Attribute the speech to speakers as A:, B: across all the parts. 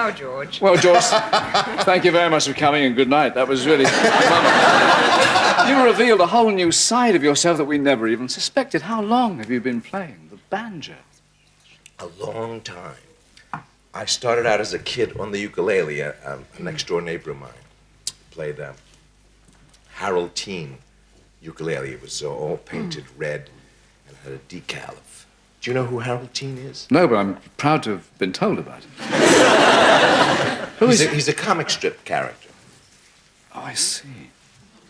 A: now, George.
B: Well, George, thank you very much for coming and good night. That was really You revealed a whole new side of yourself that we never even suspected. How long have you been playing the banjo?
C: A long time. I started out as a kid on the ukulele. A next-door neighbor of mine played Harold Teen ukulele. It was all painted red and had a decal of... Do you know who Harold Teen is?
B: No, but I'm proud to have been told about it. Who is he?
C: He's a comic strip character.
B: Oh, I see.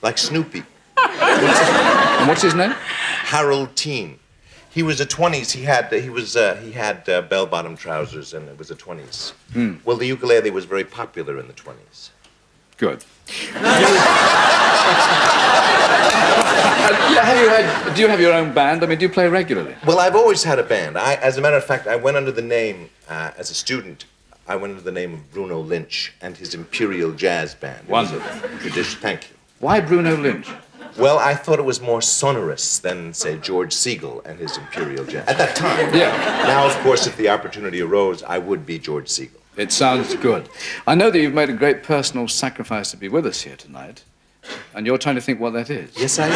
C: Like Snoopy.
B: And what's his name?
C: Harold Teen. He was a 20s. He had bell-bottom trousers, and it was a 20s. Well, the ukulele was very popular in the 20s.
B: Good. Do you have your own band? I mean, do you play regularly?
C: Well, I've always had a band. As a matter of fact, I went under the name, as a student, I went under the name of Bruno Lynch and his Imperial Jazz Band.
B: Wonderful.
C: Tradition. Thank you.
B: Why Bruno Lynch?
C: Well, I thought it was more sonorous than, say, George Segal and his Imperial Jazz. At that time.
B: Yeah.
C: Now, of course, if the opportunity arose, I would be George Segal.
B: It sounds good. I know that you've made a great personal sacrifice to be with us here tonight, and you're trying to think what that is.
C: Yes, I am.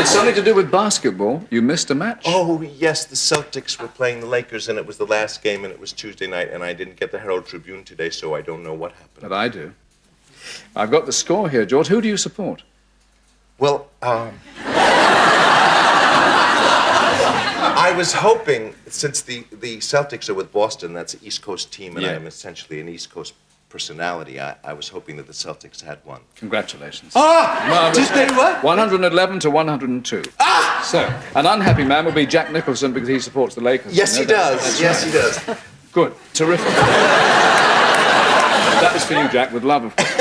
B: It's something to do with basketball. You missed a match?
C: Oh, yes, the Celtics were playing the Lakers, and it was the last game, and it was Tuesday night, and I didn't get the Herald Tribune today, so I don't know what happened.
B: But I do. I've got the score here, George. Who do you support?
C: Well, I was hoping, since the Celtics are with Boston, that's an East Coast team, and I am essentially an East Coast personality, I was hoping that the Celtics had won.
B: Congratulations.
C: Ah! Did they what?
B: 111 to 102. Ah! So, an unhappy man will be Jack Nicholson because he supports the Lakers.
C: Yes, he does. Yes, he does.
B: Good. Terrific. That was for you, Jack, with love, of course.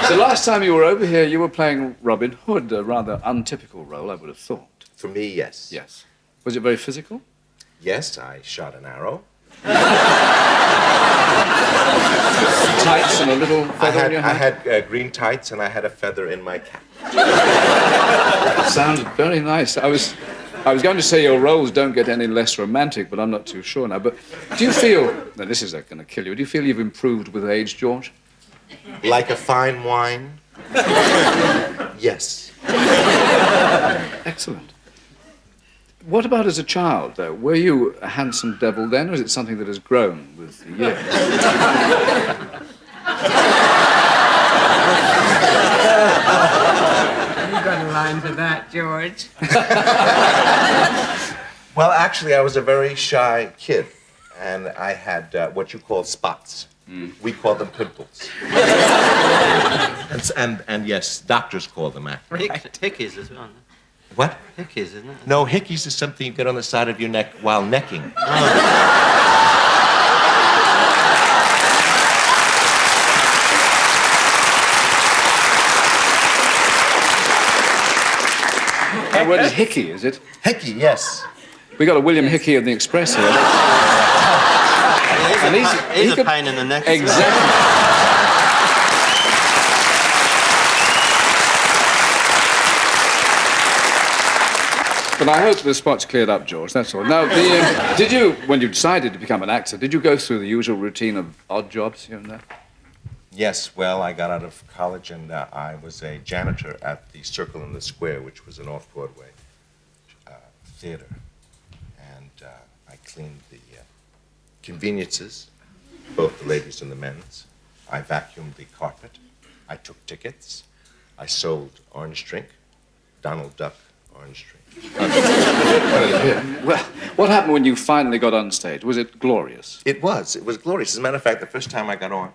B: The last time you were over here, you were playing Robin Hood, a rather untypical role, I would have thought.
C: For me, yes.
B: Yes. Was it very physical?
C: Yes, I shot an arrow.
B: Tights and a little feather in your hat?
C: I had green tights and I had a feather in my cap.
B: It sounded very nice. I was going to say your roles don't get any less romantic, but I'm not too sure now. But do you feel... Now, this is going to kill you. Do you feel you've improved with age, George?
C: Like a fine wine? Yes.
B: Excellent. What about as a child, though? Were you a handsome devil then, or is it something that has grown with the years?
A: You've got a line for that, George.
C: Well, actually, I was a very shy kid, and I had what you call spots. We call them pimples. and yes, doctors call them actually.
D: Hickeys as well.
C: What?
D: Hickeys, isn't it?
C: No, hickeys is something you get on the side of your neck while necking.
B: The word is hickey, is it?
C: Hickey, yes.
B: We got a William Hickey of the Express here.
D: He's a pain in the neck.
B: Exactly. But I hope the spot's cleared up, George, that's all. Now, did you, when you decided to become an actor, did you go through the usual routine of odd jobs here and there?
C: Yes, well, I got out of college and I was a janitor at the Circle in the Square, which was an off-Broadway theater. And I cleaned the conveniences, both the ladies and the men's. I vacuumed the carpet. I took tickets. I sold orange drink, Donald Duck orange drink.
B: Well, what happened when you finally got on stage? Was it glorious?
C: It was glorious. As a matter of fact, the first time I got on,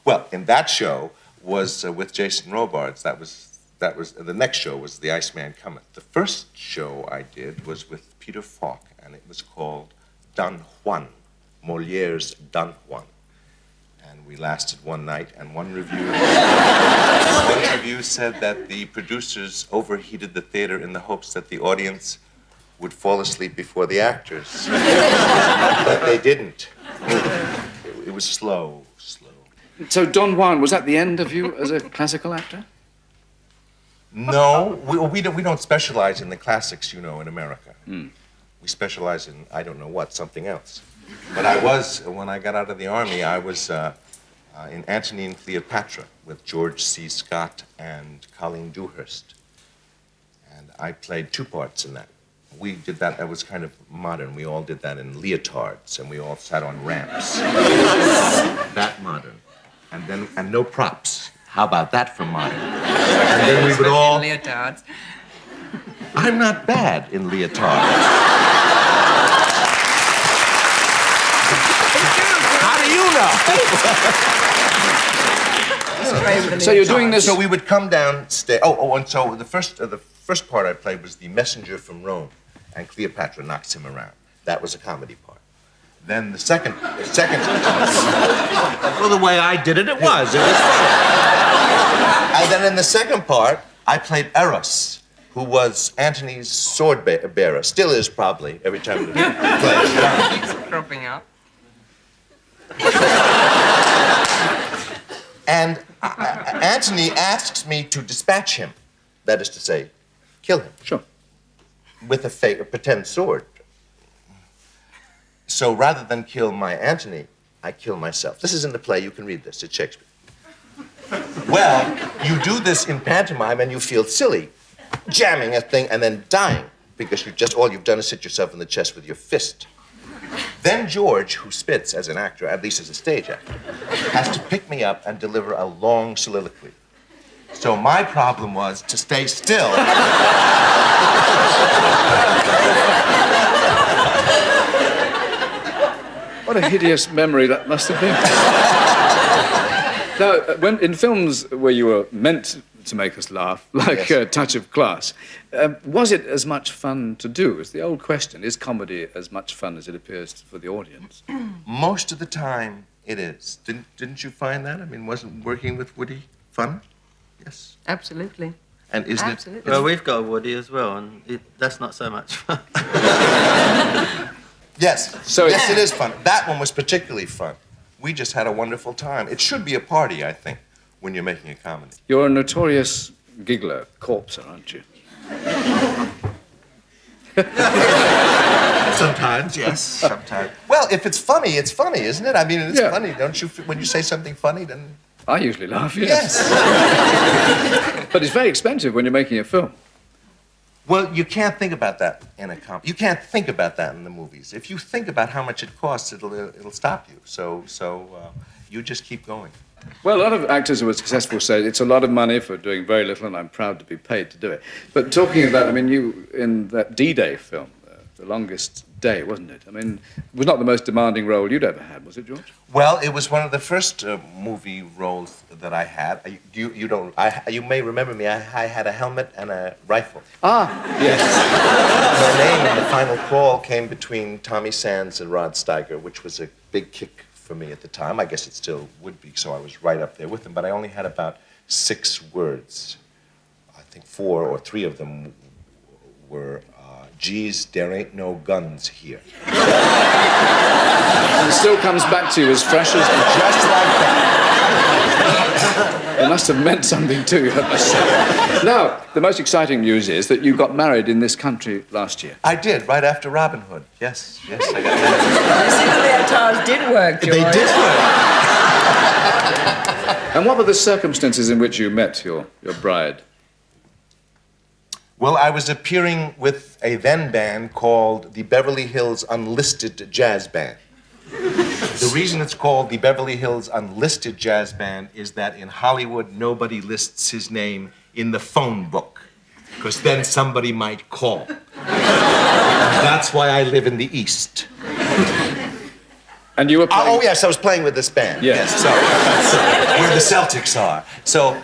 C: well, in that show was with Jason Robards. That was the next show was The Iceman Cometh. The first show I did was with Peter Falk, and it was called Don Juan, Moliere's Don Juan. And we lasted one night, and one review said that the producers overheated the theater in the hopes that the audience would fall asleep before the actors. But they didn't. It was slow.
B: So Don Juan, was that the end of you as a classical actor?
C: No, we don't specialize in the classics, you know, in America. We specialize in, I don't know what, something else. But I was, when I got out of the Army, I was in Antony and Cleopatra with George C. Scott and Colleen Dewhurst. And I played two parts in that. We did that, that was kind of modern. We all did that in leotards, and we all sat on ramps. That modern. And no props. How about that for modern? And then we would all...
A: Leotards.
C: I'm not bad in leotards. How do you know?
B: So you're doing this...
C: So we would come downstairs. And so the first part I played was the messenger from Rome, and Cleopatra knocks him around. That was a comedy part. Then the second.
D: Well, the way I did it, it was. It was funny.
C: And then in the second part, I played Eros, who was Antony's sword bearer. Still is, probably, every time he plays.
A: Keeps cropping up.
C: And Antony asks me to dispatch him. That is to say, kill him.
B: Sure.
C: With a pretend sword. So rather than kill my Antony, I kill myself. This is in the play. You can read this. It's Shakespeare. Well, you do this in pantomime and you feel silly, jamming a thing and then dying because all you've done is hit yourself in the chest with your fist. Then George, who spits as an actor, at least as a stage actor, has to pick me up and deliver a long soliloquy. So my problem was to stay still.
B: What a hideous memory that must have been. Now, when in films where you were meant to make us laugh, like
C: Yes.
B: Touch of Class, was it as much fun to do? It's the old question. Is comedy as much fun as it appears for the audience?
C: Most of the time, it is. Didn't you find that? I mean, wasn't working with Woody fun? Yes.
A: Absolutely.
C: And isn't
A: Absolutely.
D: Well, we've got Woody as well, and that's not so much fun.
C: Yes.
B: So
C: yes,
B: it's-
C: it is fun. That one was particularly fun. We just had a wonderful time. It should be a party, I think, when you're making a comedy.
B: You're a notorious giggler, corpser, aren't you?
C: Sometimes, yes. Sometimes. Well, if it's funny, isn't it? I mean, it's
B: Yeah.
C: funny, don't you? When you say something funny, then...
B: I usually laugh, yes.
C: Yes.
B: But it's very expensive when you're making a film.
C: Well, you can't think about that in a comedy. You can't think about that in the movies. If you think about how much it costs, it'll stop you. So you just keep going.
B: Well, a lot of actors who are successful say it's a lot of money for doing very little, and I'm proud to be paid to do it. But talking about, I mean, you, in that D-Day film, The Longest Day, wasn't it? I mean, it was not the most demanding role you'd ever had, was it, George?
C: Well, it was one of the first movie roles that I had. You may remember me. I had a helmet and a rifle.
B: Ah, yes.
C: My name in the final crawl came between Tommy Sands and Rod Steiger, which was a big kick for me at the time. I guess it still would be, so I was right up there with them. But I only had about 6 words. I think 4 or 3 of them were, geez, there ain't no guns here.
B: And it still comes back to you as fresh as...
C: Just like that.
B: It must have meant something to you, I must say. Now, the most exciting news is that you got married in this country last year.
C: I did, right after Robin Hood. Yes, I got married.
A: You see, the leotards did work, George.
C: They did work.
B: And what were the circumstances in which you met your bride?
C: Well, I was appearing with a then band called the Beverly Hills Unlisted Jazz Band. The reason it's called the Beverly Hills Unlisted Jazz Band is that in Hollywood, nobody lists his name in the phone book, because then somebody might call. That's why I live in the East.
B: And you were playing...
C: Oh, yes, I was playing with this band.
B: Yes.
C: Sorry. Where the Celtics are. So,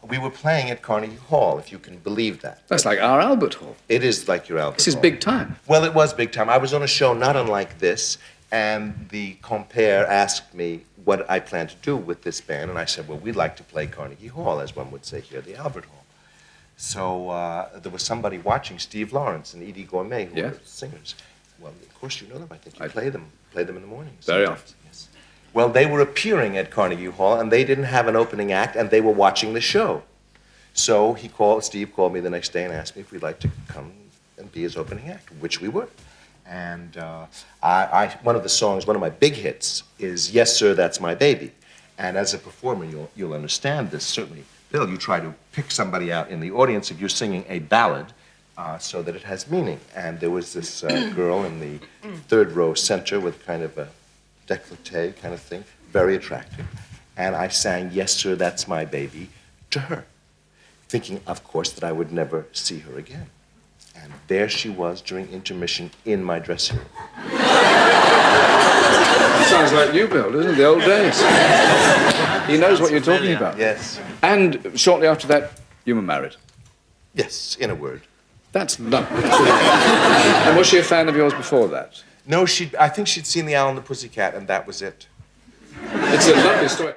C: we were playing at Carnegie Hall, if you can believe that.
B: That's like our Albert Hall.
C: It is like your Albert
B: This is
C: Hall.
B: big time.
C: Well, it was big time. I was on a show not unlike this, and the compere asked me what I planned to do with this band, and I said, well, we'd like to play Carnegie Hall, as one would say here, the Albert Hall. So there was somebody watching, Steve Lawrence and Edie Gourmet, who
B: Yeah.
C: were singers. Well, of course you know them. I think you play them in the mornings.
B: Very
C: sometimes. Yes. Well, they were appearing at Carnegie Hall, and they didn't have an opening act, and they were watching the show. So Steve called me the next day and asked me if we'd like to come and be his opening act, which we were. And one of the songs, one of my big hits, is "Yes, Sir, That's My Baby." And as a performer, you'll understand this. Certainly, Bill, you try to pick somebody out in the audience if you're singing a ballad so that it has meaning. And there was this girl in the third row center with kind of a décolleté kind of thing, very attractive. And I sang "Yes, Sir, That's My Baby" to her, thinking, of course, that I would never see her again. And there she was during intermission in my dressing room.
B: Sounds like you, Bill, doesn't it? The old days. He knows what you're talking about.
C: Yes.
B: And shortly after that, you were married.
C: Yes, in a word.
B: That's lovely. And was she a fan of yours before that?
C: No, I think she'd seen The Owl and the Pussycat, and that was it.
B: It's a lovely story.